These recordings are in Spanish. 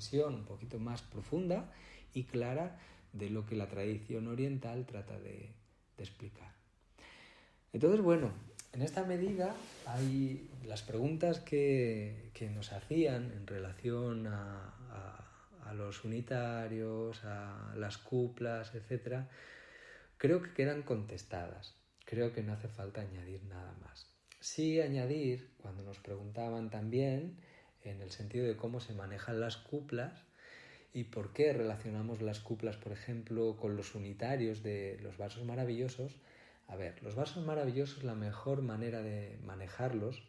comprensión un poquito más profunda y clara de lo que la tradición oriental trata de explicar. Entonces, bueno, en esta medida hay las preguntas que nos hacían en relación a los unitarios, a las cuplas, etc., creo que quedan contestadas. Creo que no hace falta añadir nada más. Sí añadir, cuando nos preguntaban también, en el sentido de cómo se manejan las cuplas y por qué relacionamos las cuplas, por ejemplo, con los unitarios de los vasos maravillosos. A ver, los vasos maravillosos, la mejor manera de manejarlos,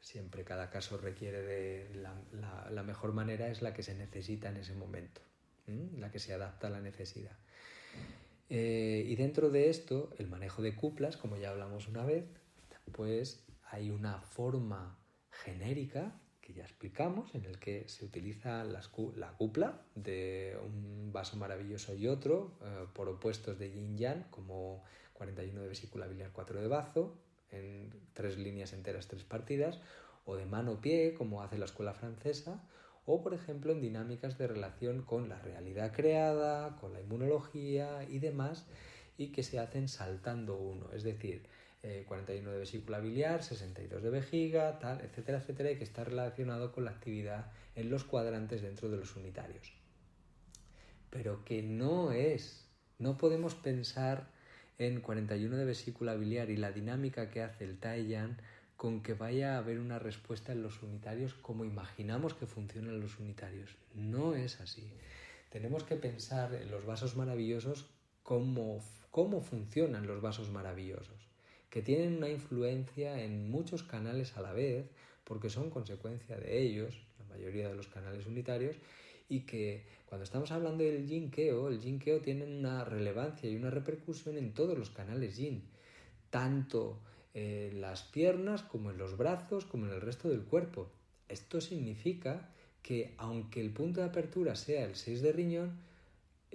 siempre cada caso requiere de la mejor manera, es la que se necesita en ese momento, la que se adapta a la necesidad. Y dentro de esto, el manejo de cuplas, como ya hablamos una vez, pues hay una forma genérica que ya explicamos, en el que se utiliza la cupla de un vaso maravilloso y otro, por opuestos de yin-yang, como 41 de vesícula biliar, 4 de bazo, en 3 líneas enteras, 3 partidas, o de mano-pie, como hace la escuela francesa, o por ejemplo en dinámicas de relación con la realidad creada, con la inmunología y demás, y que se hacen saltando uno, es decir, 41 de vesícula biliar, 62 de vejiga, tal, etcétera, etcétera, y que está relacionado con la actividad en los cuadrantes dentro de los unitarios. Pero que no podemos pensar en 41 de vesícula biliar y la dinámica que hace el Tai-Yang con que vaya a haber una respuesta en los unitarios como imaginamos que funcionan los unitarios. No es así. Tenemos que pensar en los vasos maravillosos cómo funcionan los vasos maravillosos, que tienen una influencia en muchos canales a la vez, porque son consecuencia de ellos, la mayoría de los canales unitarios, y que cuando estamos hablando del Yin-Keo, el Yin-Keo tiene una relevancia y una repercusión en todos los canales Yin, tanto en las piernas como en los brazos como en el resto del cuerpo. Esto significa que aunque el punto de apertura sea el 6 de riñón,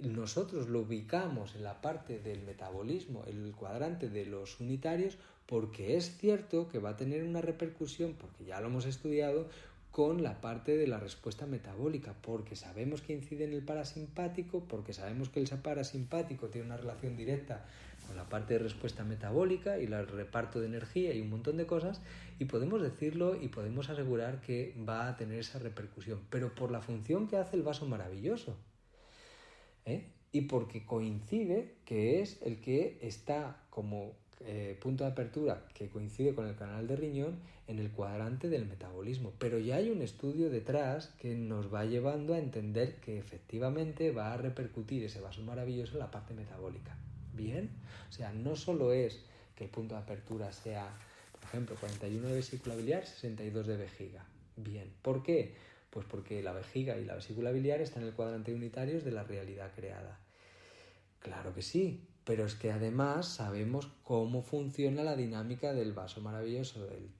nosotros lo ubicamos en la parte del metabolismo, en el cuadrante de los unitarios, porque es cierto que va a tener una repercusión, porque ya lo hemos estudiado, con la parte de la respuesta metabólica, porque sabemos que incide en el parasimpático, porque sabemos que el parasimpático tiene una relación directa con la parte de respuesta metabólica y el reparto de energía y un montón de cosas, y podemos decirlo y podemos asegurar que va a tener esa repercusión, pero por la función que hace el vaso maravilloso. Y porque coincide que es el que está como punto de apertura, que coincide con el canal de riñón en el cuadrante del metabolismo. Pero ya hay un estudio detrás que nos va llevando a entender que efectivamente va a repercutir ese vaso maravilloso en la parte metabólica. ¿Bien? O sea, no solo es que el punto de apertura sea, por ejemplo, 41 de vesícula biliar, 62 de vejiga. Bien. ¿Por qué? Pues porque la vejiga y la vesícula biliar están en el cuadrante unitarios de la realidad creada. Claro que sí, pero es que además sabemos cómo funciona la dinámica del vaso maravilloso del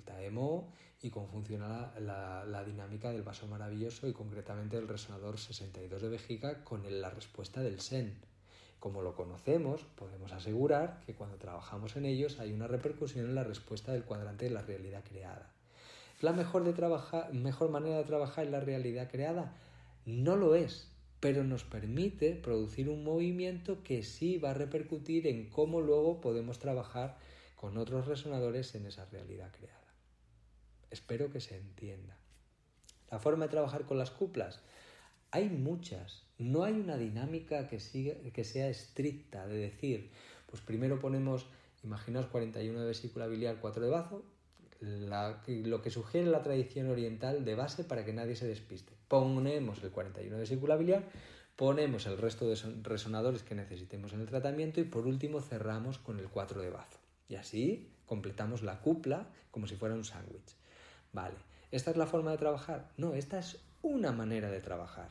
Taemo y cómo funciona la dinámica del vaso maravilloso y concretamente del resonador 62 de vejiga con la respuesta del Sen. Como lo conocemos, podemos asegurar que cuando trabajamos en ellos hay una repercusión en la respuesta del cuadrante de la realidad creada. ¿Es la mejor manera de trabajar en la realidad creada? No lo es, pero nos permite producir un movimiento que sí va a repercutir en cómo luego podemos trabajar con otros resonadores en esa realidad creada. Espero que se entienda. La forma de trabajar con las cuplas, hay muchas. No hay una dinámica que sea estricta de decir, pues primero ponemos, imaginaos 41 de vesícula biliar, 4 de bazo, lo que sugiere la tradición oriental de base para que nadie se despiste. Ponemos el 41 de vesícula biliar, ponemos el resto de resonadores que necesitemos en el tratamiento y por último cerramos con el 4 de bazo. Y así completamos la cupla como si fuera un sándwich. Vale, ¿esta es la forma de trabajar? No, esta es una manera de trabajar.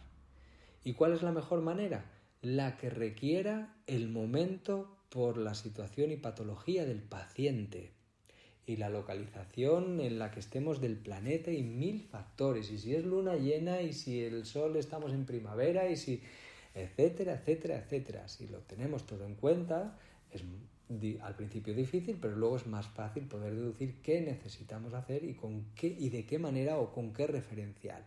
¿Y cuál es la mejor manera? La que requiera el momento por la situación y patología del paciente y la localización en la que estemos del planeta y 1000 factores, y si es luna llena y si el sol estamos en primavera y si etcétera, etcétera, etcétera. Si lo tenemos todo en cuenta, al principio difícil, pero luego es más fácil poder deducir qué necesitamos hacer y con qué y de qué manera o con qué referencial.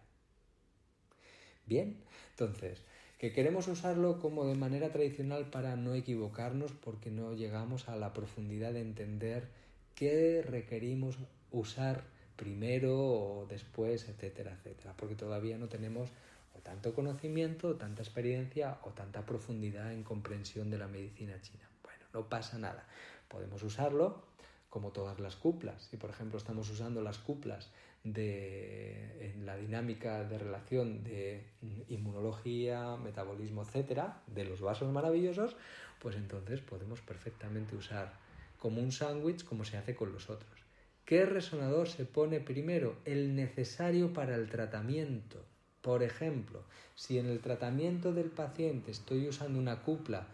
Bien, entonces, que queremos usarlo como de manera tradicional para no equivocarnos porque no llegamos a la profundidad de entender qué requerimos usar primero o después, etcétera, etcétera, porque todavía no tenemos o tanto conocimiento, o tanta experiencia o tanta profundidad en comprensión de la medicina china. Bueno, no pasa nada, podemos usarlo como todas las cuplas. Si por ejemplo estamos usando las cuplas en la dinámica de relación de inmunología, metabolismo, etcétera, de los vasos maravillosos, pues entonces podemos perfectamente usar como un sándwich como se hace con los otros. ¿Qué resonador se pone primero? El necesario para el tratamiento. Por ejemplo, si en el tratamiento del paciente estoy usando una cupla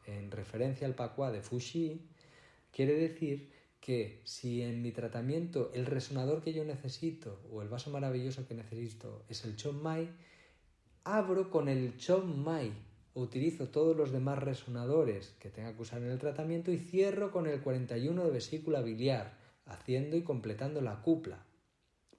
en referencia al Pakwa de Fuxi, quiere decir que si en mi tratamiento el resonador que yo necesito o el vaso maravilloso que necesito es el Chon Mai, abro con el Chon Mai, utilizo todos los demás resonadores que tenga que usar en el tratamiento y cierro con el 41 de vesícula biliar, haciendo y completando la cupla.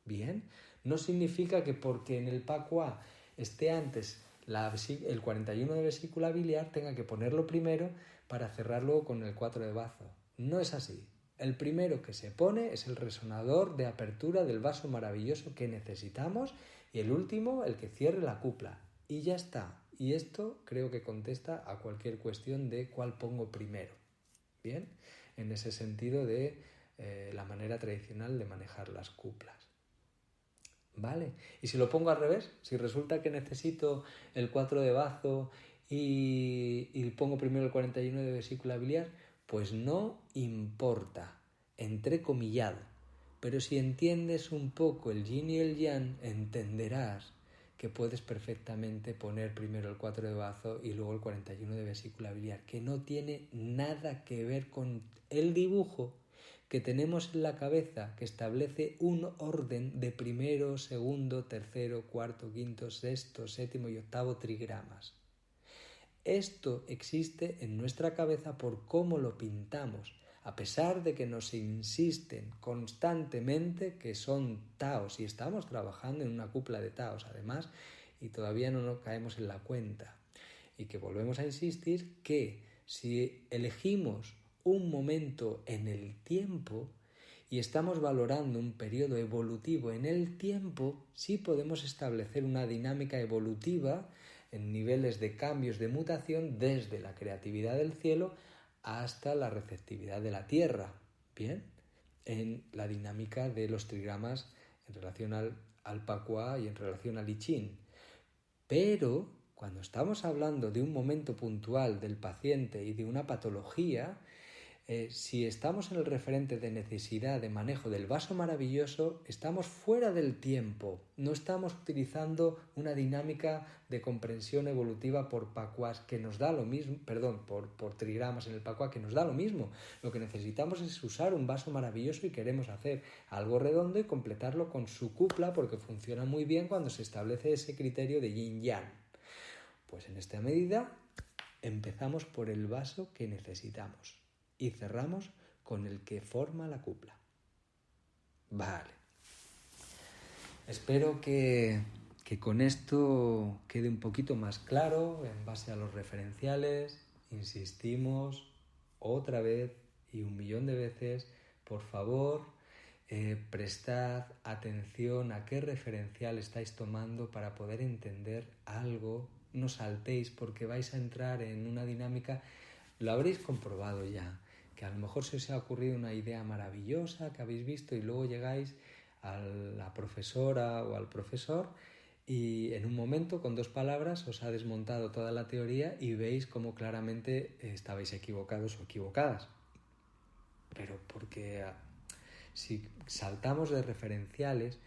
Bien, no significa que porque en el Pakwa esté antes el 41 de vesícula biliar tenga que ponerlo primero para cerrarlo con el 4 de bazo. No es así. El primero que se pone es el resonador de apertura del vaso maravilloso que necesitamos y el último el que cierre la cupla. Y ya está. Y esto creo que contesta a cualquier cuestión de cuál pongo primero. Bien, en ese sentido de la manera tradicional de manejar las cuplas. ¿Vale? Y si lo pongo al revés, si resulta que necesito el 4 de bazo y pongo primero el 41 de vesícula biliar, pues no importa, entrecomillado. Pero si entiendes un poco el yin y el yang, entenderás que puedes perfectamente poner primero el 4 de bazo y luego el 41 de vesícula biliar, que no tiene nada que ver con el dibujo que tenemos en la cabeza, que establece un orden de primero, segundo, tercero, cuarto, quinto, sexto, séptimo y octavo trigramas. Esto existe en nuestra cabeza por cómo lo pintamos, a pesar de que nos insisten constantemente que son taos y estamos trabajando en una cupla de taos además y todavía no nos caemos en la cuenta. Y que volvemos a insistir que si elegimos un momento en el tiempo y estamos valorando un periodo evolutivo en el tiempo, sí podemos establecer una dinámica evolutiva en niveles de cambios de mutación desde la creatividad del cielo hasta la receptividad de la tierra. Bien, en la dinámica de los trigramas en relación al Pakwa y en relación al I Ching. Pero cuando estamos hablando de un momento puntual del paciente y de una patología, si estamos en el referente de necesidad de manejo del vaso maravilloso, estamos fuera del tiempo, no estamos utilizando una dinámica de comprensión evolutiva por Pakwas que nos da lo mismo, por trigramas en el Pakwa que nos da lo mismo. Lo que necesitamos es usar un vaso maravilloso y queremos hacer algo redondo y completarlo con su cupla porque funciona muy bien cuando se establece ese criterio de yin-yang. Pues en esta medida empezamos por el vaso que necesitamos y cerramos con el que forma la cupla. Vale. Espero que con esto quede un poquito más claro en base a los referenciales. Insistimos otra vez y 1.000.000 de veces, por favor, prestad atención a qué referencial estáis tomando para poder entender algo. No saltéis porque vais a entrar en una dinámica, lo habréis comprobado ya, que a lo mejor se os ha ocurrido una idea maravillosa que habéis visto y luego llegáis a la profesora o al profesor y en un momento con 2 palabras os ha desmontado toda la teoría y veis cómo claramente estabais equivocados o equivocadas. Pero porque si saltamos de referenciales,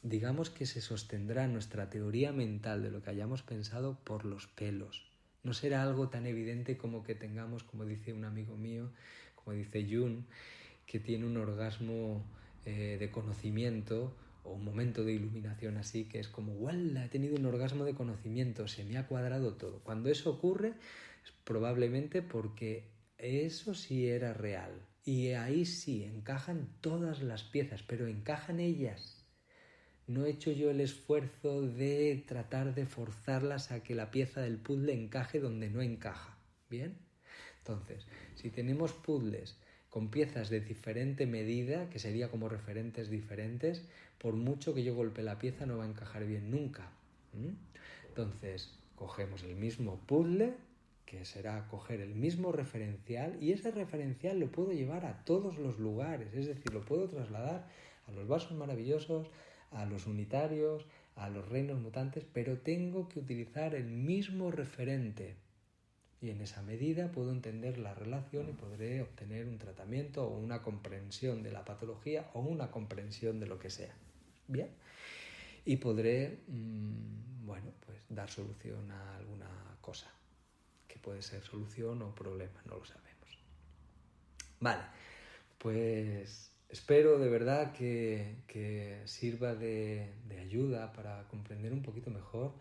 digamos que se sostendrá nuestra teoría mental de lo que hayamos pensado por los pelos. No será algo tan evidente como que tengamos, como dice un amigo mío, como dice Jung, que tiene un orgasmo de conocimiento o un momento de iluminación así, que es como, ¡wala! He tenido un orgasmo de conocimiento, se me ha cuadrado todo. Cuando eso ocurre, es probablemente porque eso sí era real. Y ahí sí, encajan todas las piezas, pero encajan ellas. No he hecho yo el esfuerzo de tratar de forzarlas a que la pieza del puzzle encaje donde no encaja. ¿Bien? Entonces, si tenemos puzzles con piezas de diferente medida, que sería como referentes diferentes, por mucho que yo golpee la pieza no va a encajar bien nunca. Entonces, cogemos el mismo puzzle, que será coger el mismo referencial, y ese referencial lo puedo llevar a todos los lugares, es decir, lo puedo trasladar a los vasos maravillosos, a los unitarios, a los reinos mutantes, pero tengo que utilizar el mismo referente. Y en esa medida puedo entender la relación y podré obtener un tratamiento o una comprensión de la patología o una comprensión de lo que sea. Bien. Y podré, pues dar solución a alguna cosa, que puede ser solución o problema, no lo sabemos. Vale, pues espero de verdad que sirva de ayuda para comprender un poquito mejor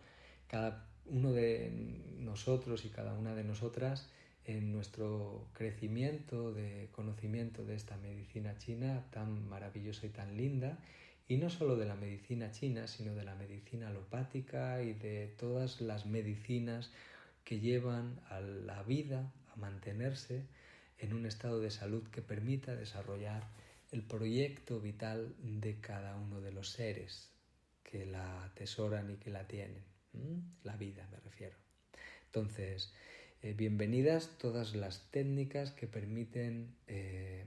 cada uno de nosotros y cada una de nosotras en nuestro crecimiento de conocimiento de esta medicina china tan maravillosa y tan linda, y no solo de la medicina china, sino de la medicina alopática y de todas las medicinas que llevan a la vida a mantenerse en un estado de salud que permita desarrollar el proyecto vital de cada uno de los seres que la atesoran y que la tienen. La vida, me refiero. Entonces, bienvenidas todas las técnicas que permiten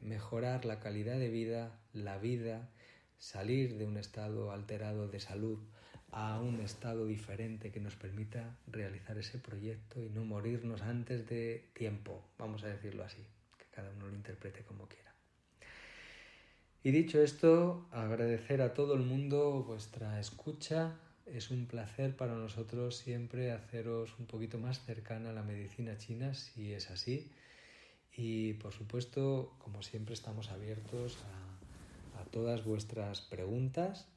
mejorar la calidad de vida, la vida, salir de un estado alterado de salud a un estado diferente que nos permita realizar ese proyecto y no morirnos antes de tiempo, vamos a decirlo así, que cada uno lo interprete como quiera. Y dicho esto, agradecer a todo el mundo vuestra escucha. Es un placer para nosotros siempre haceros un poquito más cercana a la medicina china, si es así. Y por supuesto, como siempre, estamos abiertos a todas vuestras preguntas,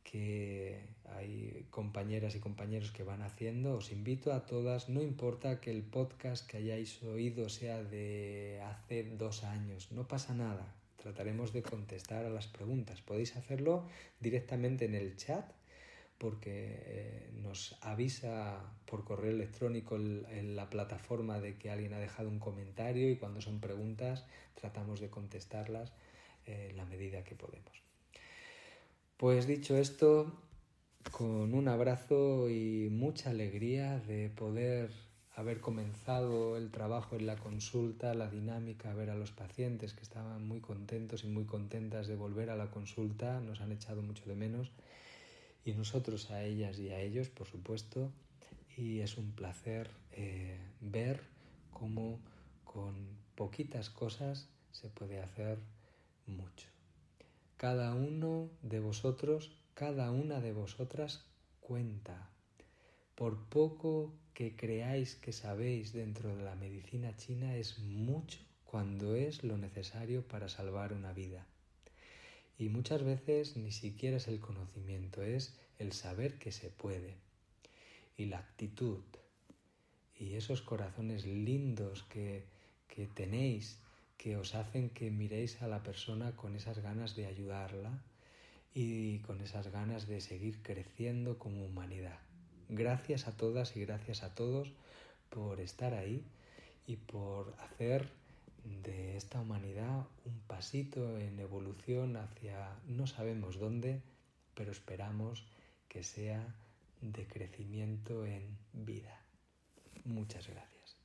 que hay compañeras y compañeros que van haciendo. Os invito a todas, no importa que el podcast que hayáis oído sea de hace 2 años, no pasa nada. Trataremos de contestar a las preguntas. Podéis hacerlo directamente en el chat, porque nos avisa por correo electrónico en la plataforma de que alguien ha dejado un comentario, y cuando son preguntas tratamos de contestarlas en la medida que podemos. Pues dicho esto, con un abrazo y mucha alegría de poder haber comenzado el trabajo en la consulta, la dinámica, ver a los pacientes que estaban muy contentos y muy contentas de volver a la consulta, nos han echado mucho de menos, y nosotros a ellas y a ellos, por supuesto, y es un placer ver cómo con poquitas cosas se puede hacer mucho. Cada uno de vosotros, cada una de vosotras cuenta. Por poco que creáis que sabéis dentro de la medicina china, es mucho cuando es lo necesario para salvar una vida. Y muchas veces ni siquiera es el conocimiento, es el saber que se puede. Y la actitud y esos corazones lindos que tenéis, que os hacen que miréis a la persona con esas ganas de ayudarla y con esas ganas de seguir creciendo como humanidad. Gracias a todas y gracias a todos por estar ahí y por hacer de esta humanidad un pasito en evolución hacia no sabemos dónde, pero esperamos que sea de crecimiento en vida. Muchas gracias.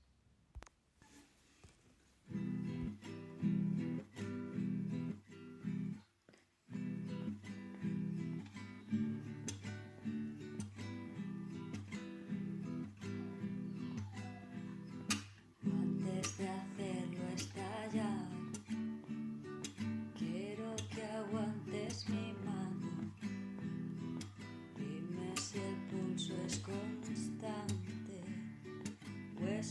Antes de hacerlo estallar, quiero que aguantes mi mano. Dime si el pulso es constante o es